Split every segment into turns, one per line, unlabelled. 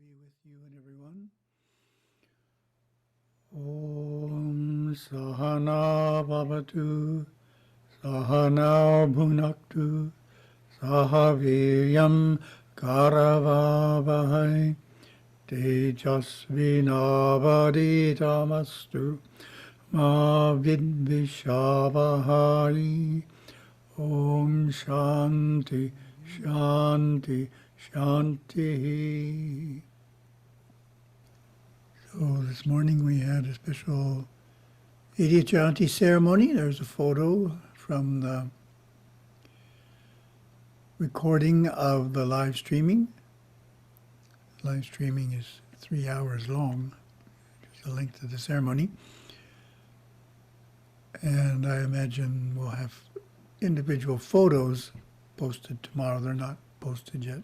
be with you and everyone. Om Sahana Bhavatu Sahana Bhunaktu Sahaviryam Karavavahai Tejasvinavaditamastu Ma Vidvishavahari. Om Shanti Shanti Shanti. So this morning we had a special 80th Jayanthi ceremony. There's a photo from the recording of the live streaming. Live streaming is 3 hours long, which is the length of the ceremony. And I imagine we'll have individual photos posted tomorrow. They're not posted yet.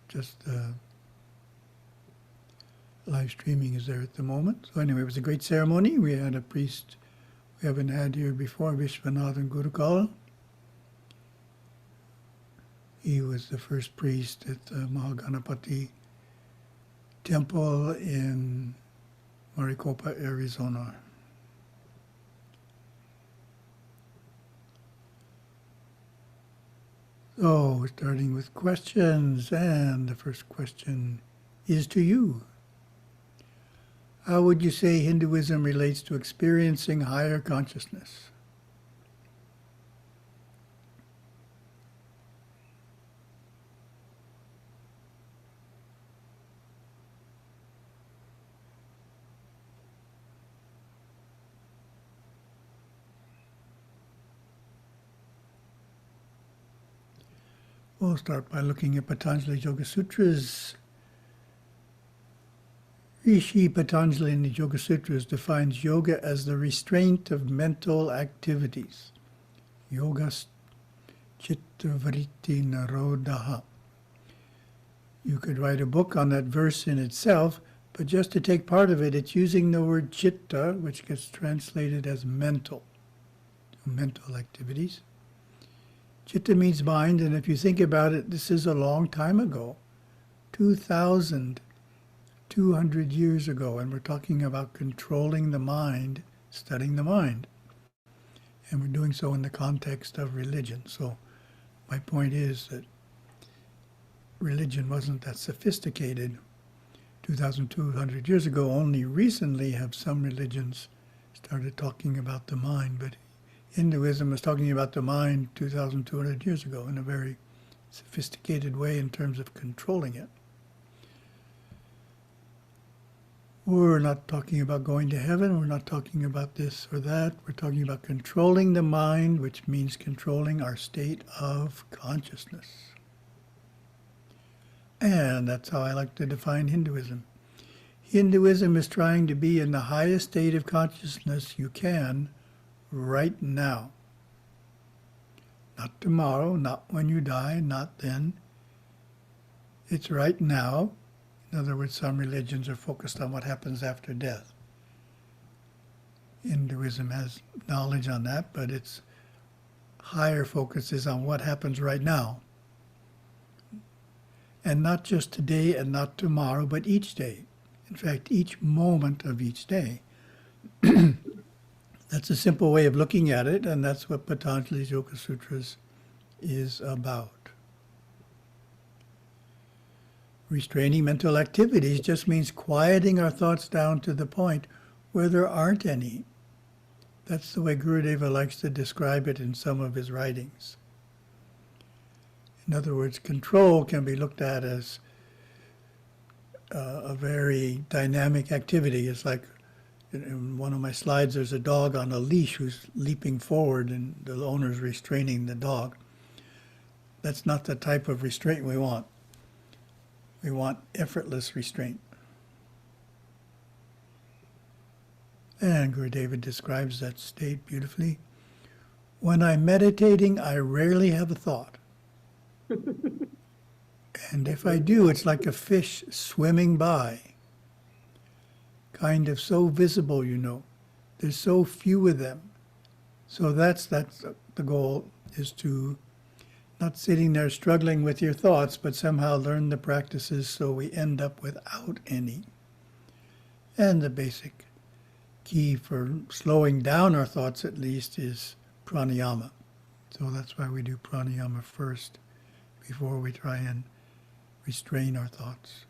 Just the live streaming is there at the moment. So anyway, it was a great ceremony. We had a priest we haven't had here before, Vishwanathan Gurukala. He was the first priest at the Mahaganapati temple in Maricopa, Arizona. So, starting with questions, and the first question is to you. How would you say Hinduism relates to experiencing higher consciousness? We'll start by looking at Patanjali Yoga Sutras. Rishi Patanjali in the Yoga Sutras defines yoga as the restraint of mental activities. Yoga chitta vritti narodaha. You could write a book on that verse in itself, but just to take part of it, it's using the word chitta, which gets translated as mental activities. Chitta means mind, and if you think about it, this is a long time ago, 2,200 years ago, and we're talking about controlling the mind, studying the mind. And we're doing so in the context of religion. So my point is that religion wasn't that sophisticated 2,200 years ago. Only recently have some religions started talking about the mind, but Hinduism was talking about the mind 2,200 years ago in a very sophisticated way in terms of controlling it. We're not talking about going to heaven. We're not talking about this or that. We're talking about controlling the mind, which means controlling our state of consciousness. And that's how I like to define Hinduism. Hinduism is trying to be in the highest state of consciousness you can right now. Not tomorrow, not when you die, not then. It's right now. In other words, some religions are focused on what happens after death. Hinduism has knowledge on that, but its higher focus is on what happens right now. And not just today and not tomorrow, but each day. In fact, each moment of each day. That's a simple way of looking at it, and that's what Patanjali's Yoga Sutras is about. Restraining mental activities just means quieting our thoughts down to the point where there aren't any. That's the way Gurudeva likes to describe it in some of his writings. In other words, control can be looked at as a very dynamic activity. It's like in one of my slides, there's a dog on a leash who's leaping forward and the owner's restraining the dog. That's not the type of restraint we want. We want effortless restraint. And Gurudeva describes that state beautifully. When I'm meditating, I rarely have a thought. And if I do, it's like a fish swimming by. Kind of so visible, you know. There's so few of them. So that's the goal, is to Not sitting there struggling with your thoughts, but somehow learn the practices so we end up without any. And the basic key for slowing down our thoughts, at least, is pranayama. So that's why we do pranayama first before we try and restrain our thoughts.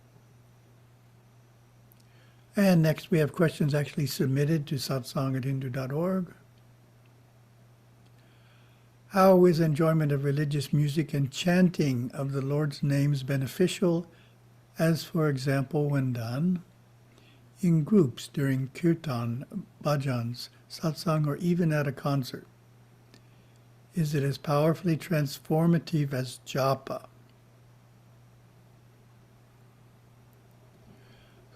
And next we have questions actually submitted to satsang.Hindu.org. How is enjoyment of religious music and chanting of the Lord's names beneficial, as for example when done in groups during kirtan, bhajans, satsang, or even at a concert? Is it as powerfully transformative as japa?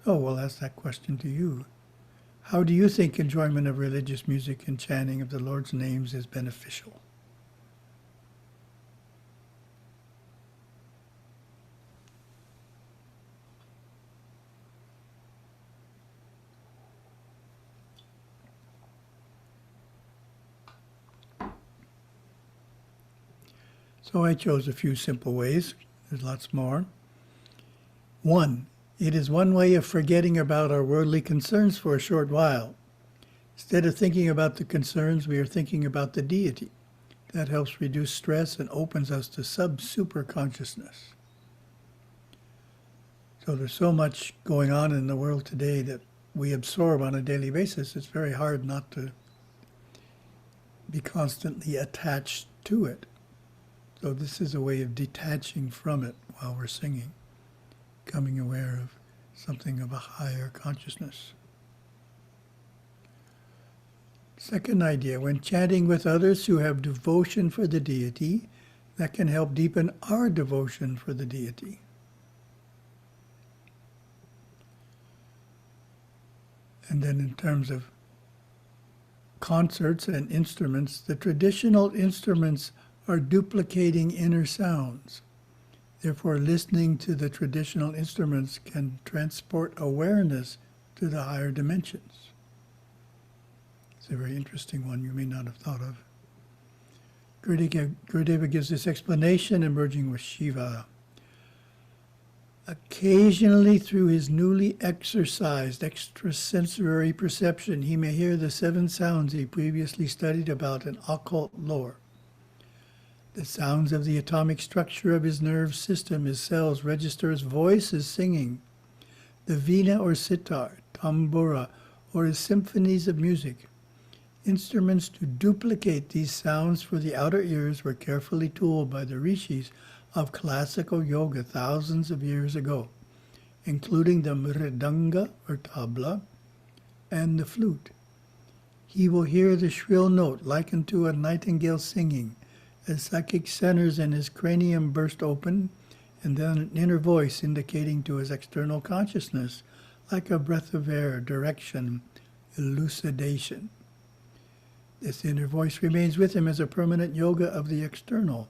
So we'll ask that question to you. How do you think enjoyment of religious music and chanting of the Lord's names is beneficial? So I chose a few simple ways. There's lots more. 1. It is one way of forgetting about our worldly concerns for a short while. Instead of thinking about the concerns, we are thinking about the deity. That helps reduce stress and opens us to sub-super consciousness. So there's so much going on in the world today that we absorb on a daily basis. It's very hard not to be constantly attached to it. So this is a way of detaching from it while we're singing, becoming aware of something of a higher consciousness. Second idea, when chanting with others who have devotion for the deity, that can help deepen our devotion for the deity. And then in terms of concerts and instruments, the traditional instruments are duplicating inner sounds. Therefore, listening to the traditional instruments can transport awareness to the higher dimensions. It's a very interesting one you may not have thought of. Gurudeva gives this explanation emerging with Shiva. Occasionally, through his newly exercised extrasensory perception, he may hear the 7 sounds he previously studied about in occult lore. The sounds of the atomic structure of his nerve system, his cells, register as voices singing. The veena or sitar, tambura, or as symphonies of music. Instruments to duplicate these sounds for the outer ears were carefully tooled by the rishis of classical yoga thousands of years ago, including the mridanga or tabla and the flute. He will hear the shrill note likened to a nightingale singing, as psychic centers in his cranium burst open, and then an inner voice indicating to his external consciousness, like a breath of air, direction, elucidation. This inner voice remains with him as a permanent yoga of the external,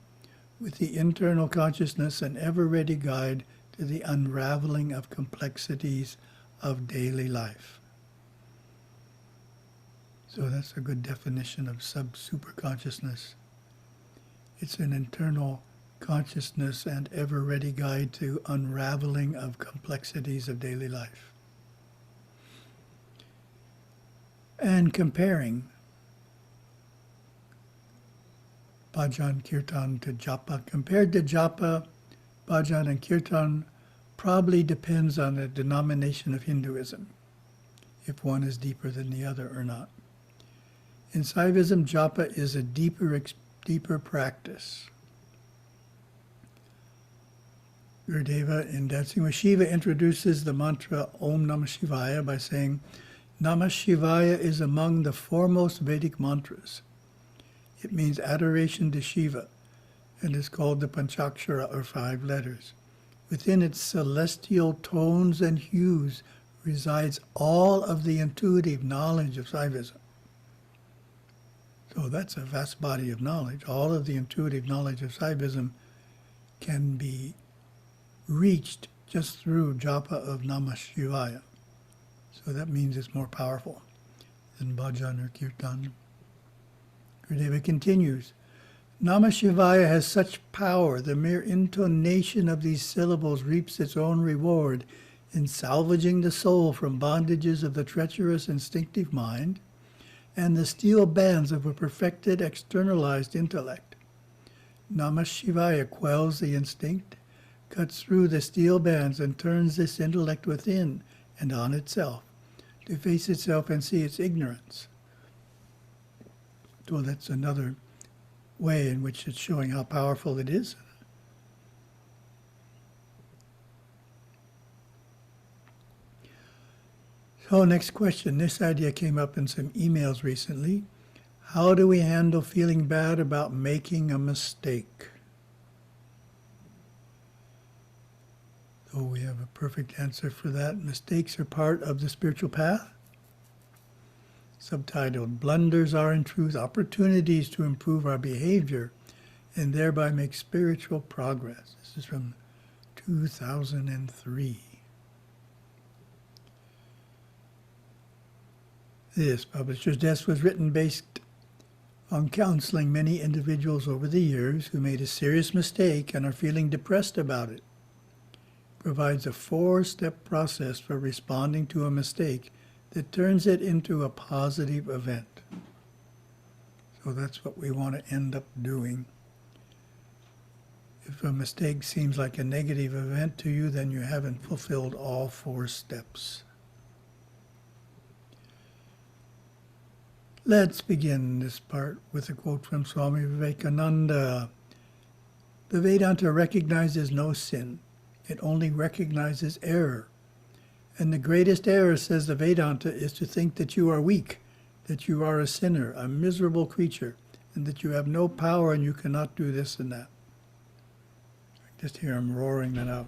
with the internal consciousness an ever-ready guide to the unraveling of complexities of daily life. So that's a good definition of sub-super consciousness. It's an internal consciousness and ever-ready guide to unraveling of complexities of daily life. And comparing Bhajan, Kirtan to Japa. Compared to Japa, Bhajan, and Kirtan probably depends on the denomination of Hinduism, if one is deeper than the other or not. In Saivism, Japa is a deeper practice. Gurudeva, in Dancing with Shiva, introduces the mantra Om Namah Shivaya by saying, Namah Shivaya is among the foremost Vedic mantras. It means adoration to Shiva and is called the Panchakshara, or 5 letters. Within its celestial tones and hues resides all of the intuitive knowledge of Saivism. So that's a vast body of knowledge. All of the intuitive knowledge of Saivism can be reached just through japa of Namah Shivaya. So that means it's more powerful than bhajan or kirtan. Gurudeva continues, Namah Shivaya has such power, the mere intonation of these syllables reaps its own reward in salvaging the soul from bondages of the treacherous instinctive mind and the steel bands of a perfected externalized intellect. Namah Shivaya quells the instinct, cuts through the steel bands, and turns this intellect within and on itself, to face itself and see its ignorance. So that's another way in which it's showing how powerful it is. So next question. This idea came up in some emails recently. How do we handle feeling bad about making a mistake? So we have a perfect answer for that. Mistakes are part of the spiritual path. Subtitled, Blunders are in truth opportunities to improve our behavior and thereby make spiritual progress. This is from 2003. This publisher's desk was written based on counseling many individuals over the years who made a serious mistake and are feeling depressed about it. Provides a 4-step process for responding to a mistake that turns it into a positive event. So that's what we want to end up doing. If a mistake seems like a negative event to you, then you haven't fulfilled all 4 steps. Let's begin this part with a quote from Swami Vivekananda. The Vedanta recognizes no sin. It only recognizes error. And the greatest error, says the Vedanta, is to think that you are weak, that you are a sinner, a miserable creature, and that you have no power and you cannot do this and that. I just hear him roaring that out.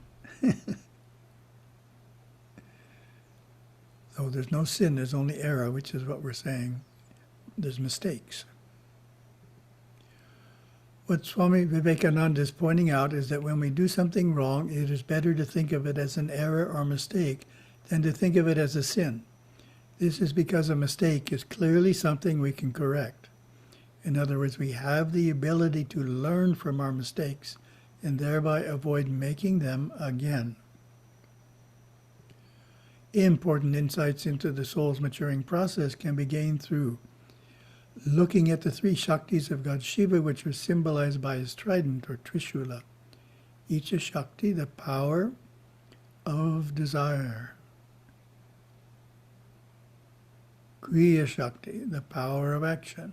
So there's no sin, there's only error, which is what we're saying. There's mistakes. What Swami Vivekananda is pointing out is that when we do something wrong, it is better to think of it as an error or mistake than to think of it as a sin. This is because a mistake is clearly something we can correct. In other words, we have the ability to learn from our mistakes and thereby avoid making them again. Important insights into the soul's maturing process can be gained through looking at the 3 Shaktis of God Shiva, which are symbolized by his trident or Trishula. Each Shakti, the power of desire. Kriya Shakti, the power of action.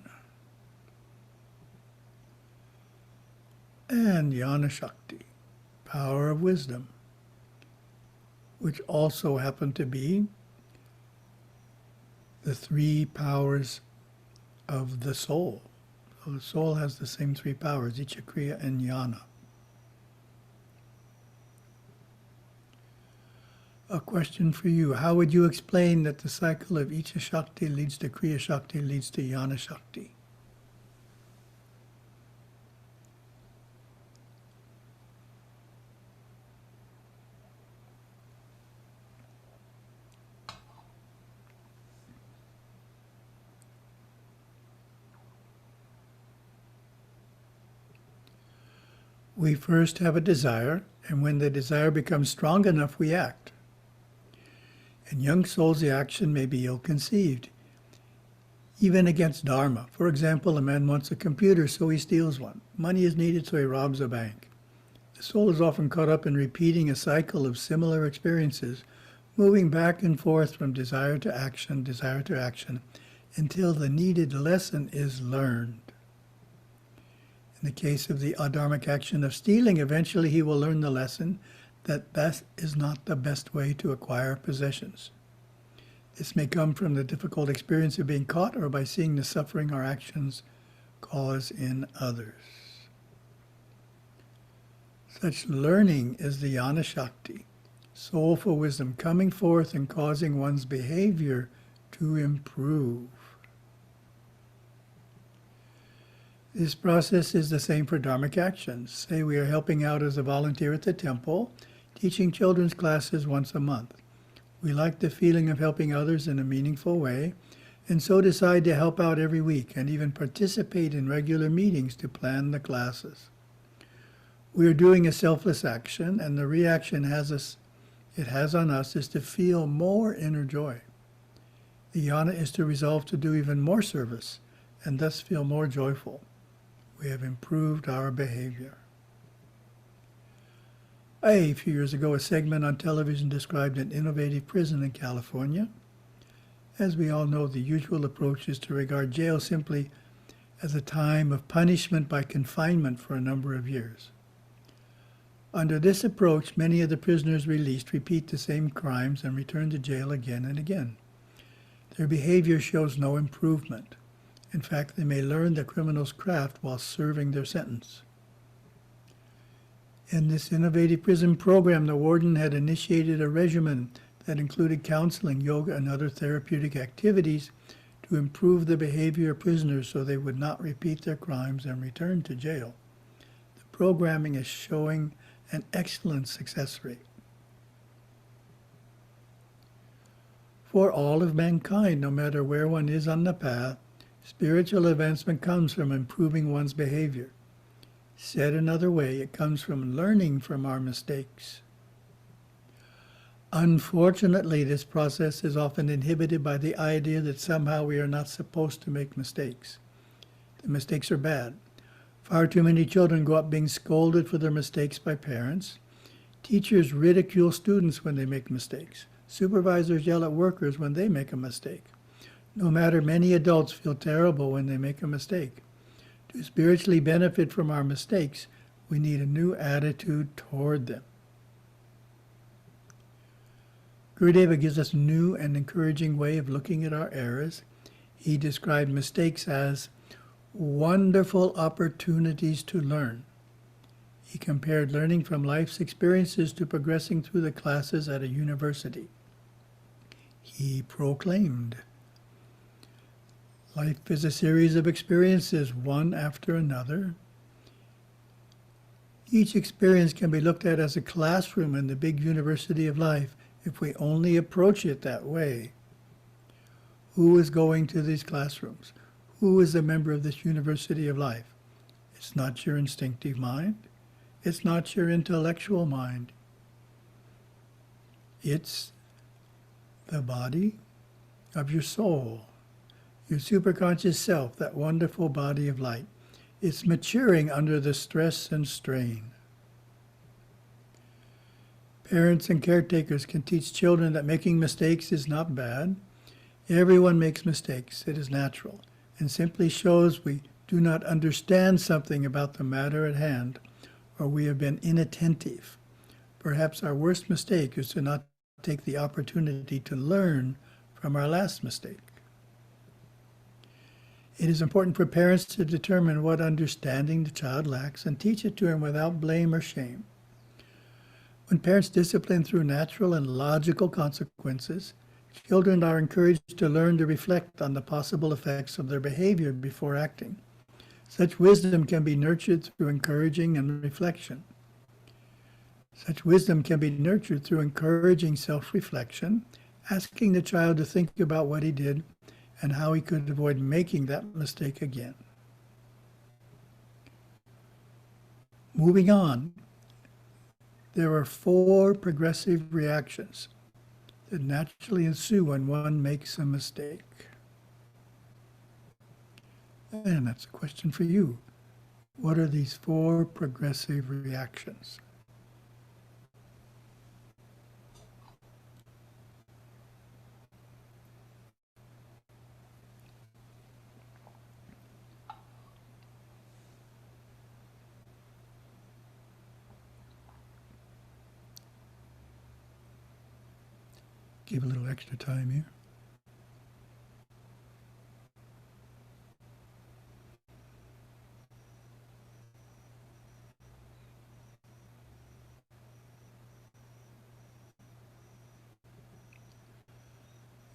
And Jnana Shakti, power of wisdom, which also happen to be the 3 powers of the soul. So the soul has the same 3 powers, Icha, Kriya, and Jnana. A question for you. How would you explain that the cycle of Icha Shakti leads to Kriya Shakti leads to Jnana Shakti? We first have a desire, and when the desire becomes strong enough, we act. In young souls, the action may be ill-conceived, even against dharma. For example, a man wants a computer, so he steals one. Money is needed, so he robs a bank. The soul is often caught up in repeating a cycle of similar experiences, moving back and forth from desire to action, until the needed lesson is learned. In the case of the adharmic action of stealing, eventually he will learn the lesson that that is not the best way to acquire possessions. This may come from the difficult experience of being caught or by seeing the suffering our actions cause in others. Such learning is the Jnana Shakti, soulful wisdom coming forth and causing one's behavior to improve. This process is the same for dharmic actions. Say we are helping out as a volunteer at the temple, teaching children's classes once a month. We like the feeling of helping others in a meaningful way, and so decide to help out every week and even participate in regular meetings to plan the classes. We are doing a selfless action, and the reaction it has on us is to feel more inner joy. The jhana is to resolve to do even more service and thus feel more joyful. We have improved our behavior. A few years ago, a segment on television described an innovative prison in California. As we all know, the usual approach is to regard jail simply as a time of punishment by confinement for a number of years. Under this approach, many of the prisoners released repeat the same crimes and return to jail again and again. Their behavior shows no improvement. In fact, they may learn the criminal's craft while serving their sentence. In this innovative prison program, the warden had initiated a regimen that included counseling, yoga, and other therapeutic activities to improve the behavior of prisoners so they would not repeat their crimes and return to jail. The programming is showing an excellent success rate. For all of mankind, no matter where one is on the path, spiritual advancement comes from improving one's behavior. Said another way, it comes from learning from our mistakes. Unfortunately, this process is often inhibited by the idea that somehow we are not supposed to make mistakes. The mistakes are bad. Far too many children grow up being scolded for their mistakes by parents. Teachers ridicule students when they make mistakes. Supervisors yell at workers when they make a mistake. No matter, many adults feel terrible when they make a mistake. To spiritually benefit from our mistakes, we need a new attitude toward them. Gurudeva gives us a new and encouraging way of looking at our errors. He described mistakes as wonderful opportunities to learn. He compared learning from life's experiences to progressing through the classes at a university. He proclaimed, life is a series of experiences, one after another. Each experience can be looked at as a classroom in the big university of life if we only approach it that way. Who is going to these classrooms? Who is a member of this university of life? It's not your instinctive mind. It's not your intellectual mind. It's the body of your soul, your superconscious self, that wonderful body of light. It's maturing under the stress and strain. Parents and caretakers can teach children that making mistakes is not bad. Everyone makes mistakes. It is natural, and simply shows we do not understand something about the matter at hand, or we have been inattentive. Perhaps our worst mistake is to not take the opportunity to learn from our last mistake. It is important for parents to determine what understanding the child lacks and teach it to him without blame or shame. When parents discipline through natural and logical consequences, children are encouraged to learn to reflect on the possible effects of their behavior before acting. Such wisdom can be nurtured through encouraging and reflection. Such wisdom can be nurtured through encouraging self-reflection, asking the child to think about what he did and how he could avoid making that mistake again. Moving on, there are 4 progressive reactions that naturally ensue when one makes a mistake. And that's a question for you. What are these 4 progressive reactions? Give a little extra time here.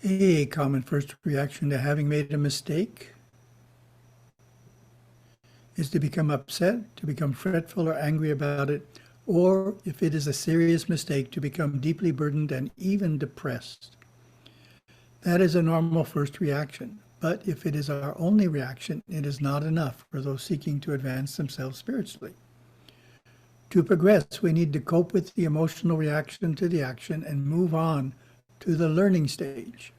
A common first reaction to having made a mistake is to become upset, to become fretful or angry about it, or, if it is a serious mistake, to become deeply burdened and even depressed. That is a normal first reaction. But if it is our only reaction, it is not enough for those seeking to advance themselves spiritually. To progress, we need to cope with the emotional reaction to the action and move on to the learning stage.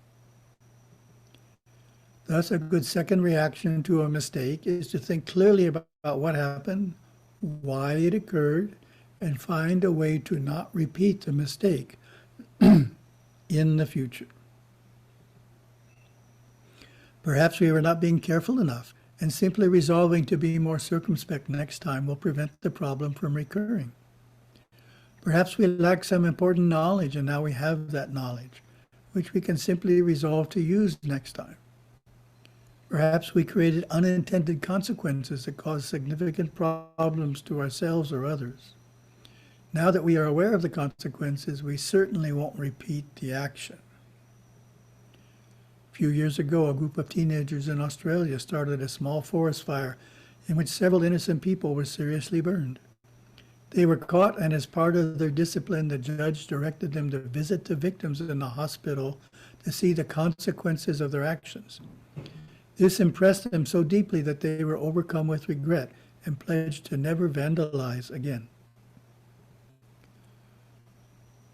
Thus, a good second reaction to a mistake is to think clearly about what happened, why it occurred, and find a way to not repeat the mistake in the future. Perhaps we were not being careful enough, and simply resolving to be more circumspect next time will prevent the problem from recurring. Perhaps we lack some important knowledge, and now we have that knowledge, which we can simply resolve to use next time. Perhaps we created unintended consequences that caused significant problems to ourselves or others. Now that we are aware of the consequences, we certainly won't repeat the action. A few years ago, a group of teenagers in Australia started a small forest fire in which several innocent people were seriously burned. They were caught, and as part of their discipline, the judge directed them to visit the victims in the hospital to see the consequences of their actions. This impressed them so deeply that they were overcome with regret and pledged to never vandalize again.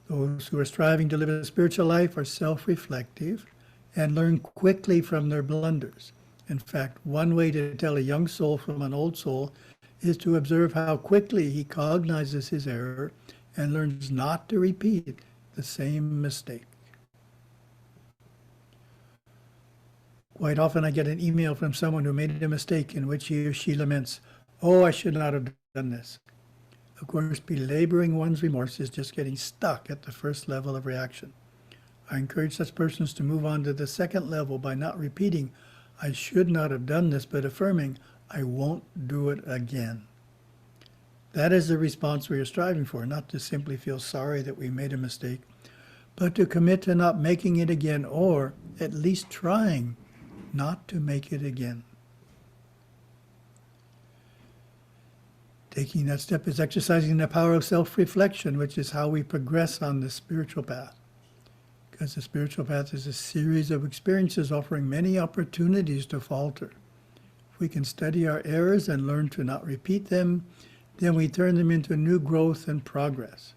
Those who are striving to live a spiritual life are self-reflective and learn quickly from their blunders. In fact, one way to tell a young soul from an old soul is to observe how quickly he cognizes his error and learns not to repeat the same mistake. Quite often I get an email from someone who made a mistake in which he or she laments, "Oh, I should not have done this." Of course, belaboring one's remorse is just getting stuck at the first level of reaction. I encourage such persons to move on to the second level by not repeating, "I should not have done this," but affirming, "I won't do it again." That is the response we are striving for, not to simply feel sorry that we made a mistake, but to commit to not making it again, or at least trying not to make it again. Taking that step is exercising the power of self-reflection, which is how we progress on the spiritual path. Because the spiritual path is a series of experiences offering many opportunities to falter. If we can study our errors and learn to not repeat them, then we turn them into new growth and progress.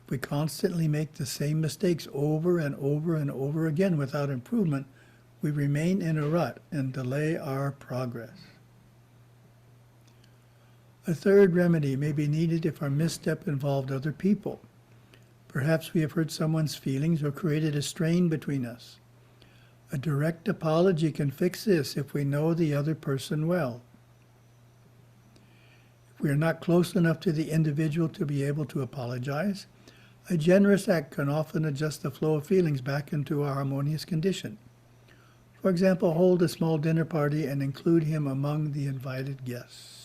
If we constantly make the same mistakes over and over and over again without improvement, we remain in a rut and delay our progress. A third remedy may be needed if our misstep involved other people. Perhaps we have hurt someone's feelings or created a strain between us. A direct apology can fix this if we know the other person well. If we are not close enough to the individual to be able to apologize, a generous act can often adjust the flow of feelings back into a harmonious condition. For example, hold a small dinner party and include him among the invited guests.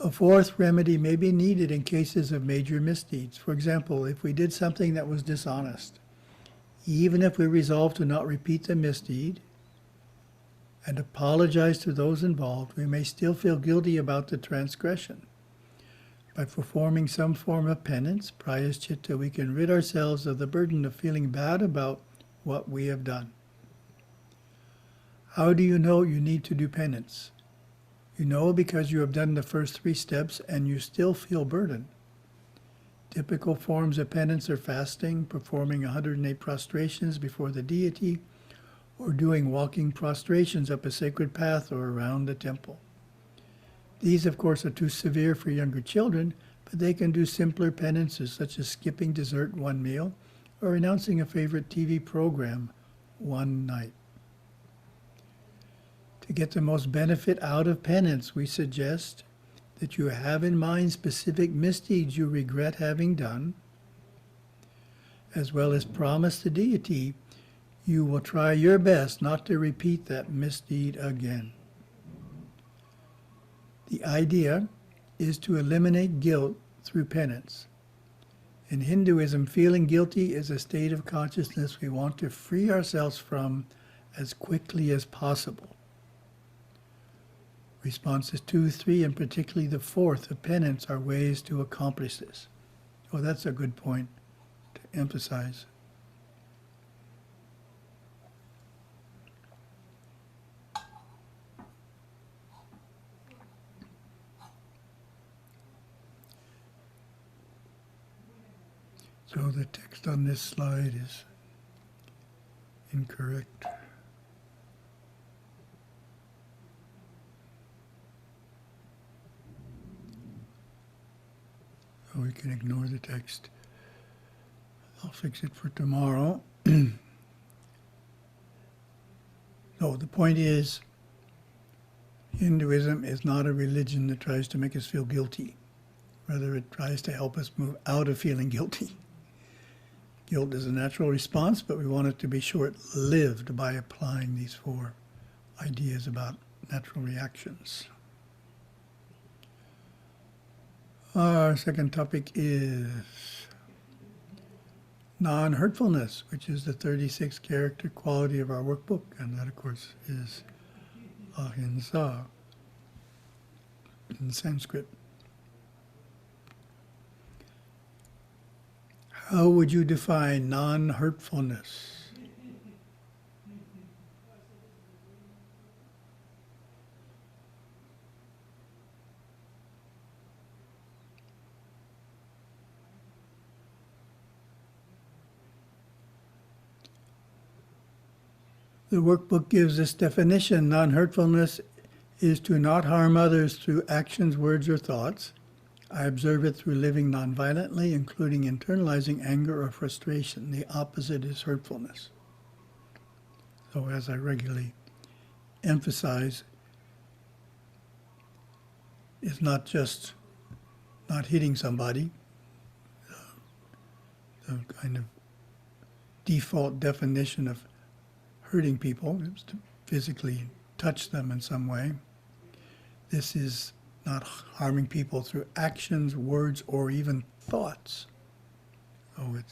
A fourth remedy may be needed in cases of major misdeeds. For example, if we did something that was dishonest, even if we resolve to not repeat the misdeed and apologize to those involved, we may still feel guilty about the transgression. By performing some form of penance, prayaschitta, we can rid ourselves of the burden of feeling bad about what we have done. How do you know you need to do penance? You know because you have done the first 3 steps and you still feel burdened. Typical forms of penance are fasting, performing 108 prostrations before the deity, or doing walking prostrations up a sacred path or around the temple. These, of course, are too severe for younger children, but they can do simpler penances such as skipping dessert 1 meal or renouncing a favorite TV program 1 night. To get the most benefit out of penance, we suggest that you have in mind specific misdeeds you regret having done, as well as promise the deity you will try your best not to repeat that misdeed again. The idea is to eliminate guilt through penance. In Hinduism, feeling guilty is a state of consciousness we want to free ourselves from as quickly as possible. Responses 2, 3, and particularly the 4th of penance are ways to accomplish this. Oh, that's a good point to emphasize. So the text on this slide is incorrect. So we can ignore the text. I'll fix it for tomorrow. So the point is, Hinduism is not a religion that tries to make us feel guilty. Rather, it tries to help us move out of feeling guilty. Guilt is a natural response, but we want it to be short-lived by applying these 4 ideas about natural reactions. Our second topic is non-hurtfulness, which is the 36th character quality of our workbook, and that, of course, is ahimsa in Sanskrit. How would you define non-hurtfulness? The workbook gives this definition. Non-hurtfulness is to not harm others through actions, words, or thoughts. I observe it through living nonviolently, including internalizing anger or frustration. The opposite is hurtfulness. So as I regularly emphasize, it's not just not hitting somebody. The kind of default definition of hurting people is to physically touch them in some way. This is not harming people through actions, words, or even thoughts. So it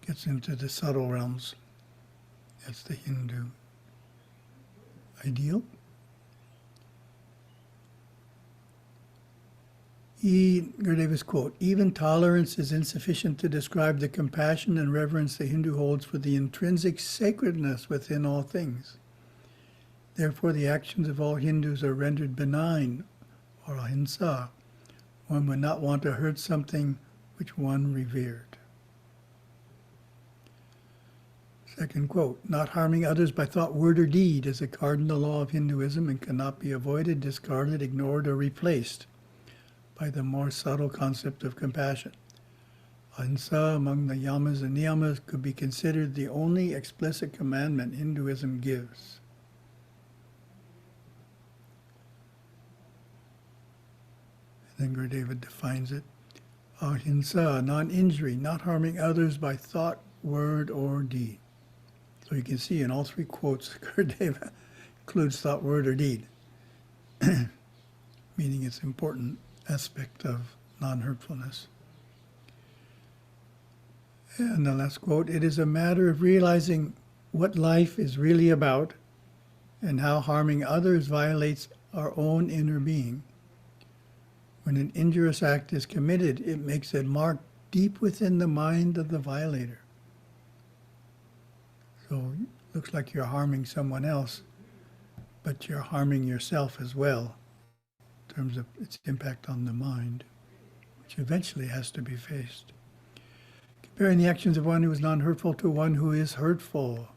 gets into the subtle realms. That's the Hindu ideal. Gurudeva's quote, even tolerance is insufficient to describe the compassion and reverence the Hindu holds for the intrinsic sacredness within all things. Therefore, the actions of all Hindus are rendered benign, or ahimsa. One would not want to hurt something which one revered. Second quote, not harming others by thought, word, or deed is a cardinal law of Hinduism and cannot be avoided, discarded, ignored, or replaced by the more subtle concept of compassion. Ahimsa among the yamas and niyamas could be considered the only explicit commandment Hinduism gives. Then Gurudeva defines it. Ahimsa, non-injury, not harming others by thought, word, or deed. So you can see in all 3 quotes, Gurudeva includes thought, word, or deed, meaning it's important aspect of non-hurtfulness. And the last quote, it is a matter of realizing what life is really about and how harming others violates our own inner being. When an injurious act is committed, it makes a mark deep within the mind of the violator. So it looks like you're harming someone else, but you're harming yourself as well in terms of its impact on the mind, which eventually has to be faced. Comparing the actions of one who is non-hurtful to one who is hurtful.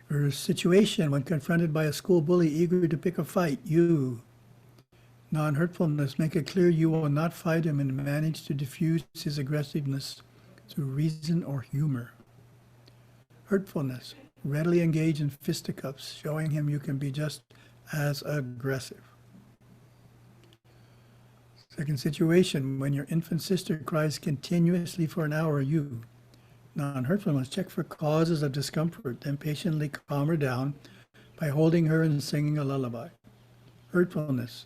For a situation when confronted by a school bully eager to pick a fight, you, non-hurtfulness, make it clear you will not fight him and manage to diffuse his aggressiveness through reason or humor. Hurtfulness, readily engage in fisticuffs, showing him you can be just as aggressive. Second situation, when your infant sister cries continuously for an hour, you, non-hurtfulness, check for causes of discomfort, then patiently calm her down by holding her and singing a lullaby. Hurtfulness,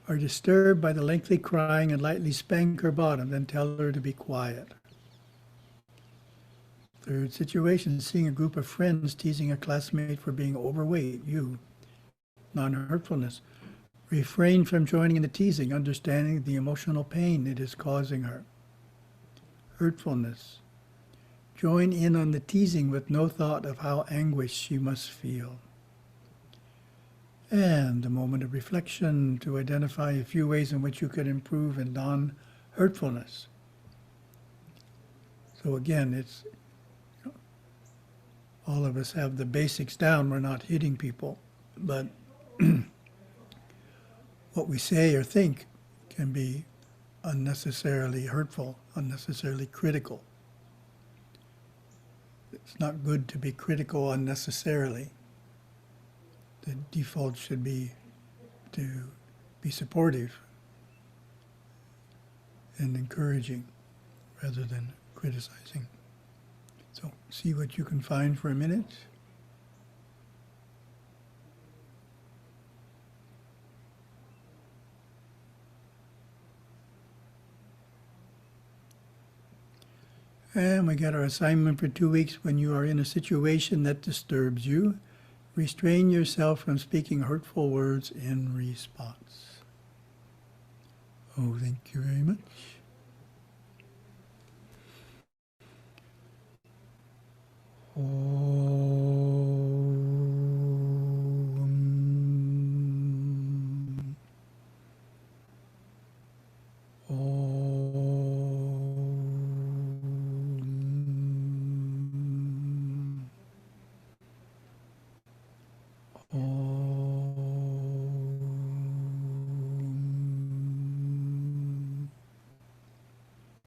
are disturbed by the lengthy crying and lightly spank her bottom, then tell her to be quiet. Third situation, seeing a group of friends teasing a classmate for being overweight, you, non-hurtfulness, refrain from joining in the teasing, understanding the emotional pain it is causing her. Hurtfulness, join in on the teasing with no thought of how anguished she must feel. And a moment of reflection to identify a few ways in which you could improve in non-hurtfulness. So again, it's, all of us have the basics down. We're not hitting people, but what we say or think can be unnecessarily hurtful, unnecessarily critical. It's not good to be critical unnecessarily. The default should be to be supportive and encouraging rather than criticizing. So see what you can find for a minute. And we got our assignment for 2 weeks. When you are in a situation that disturbs you, restrain yourself from speaking hurtful words in response. Oh, thank you very much. Oh.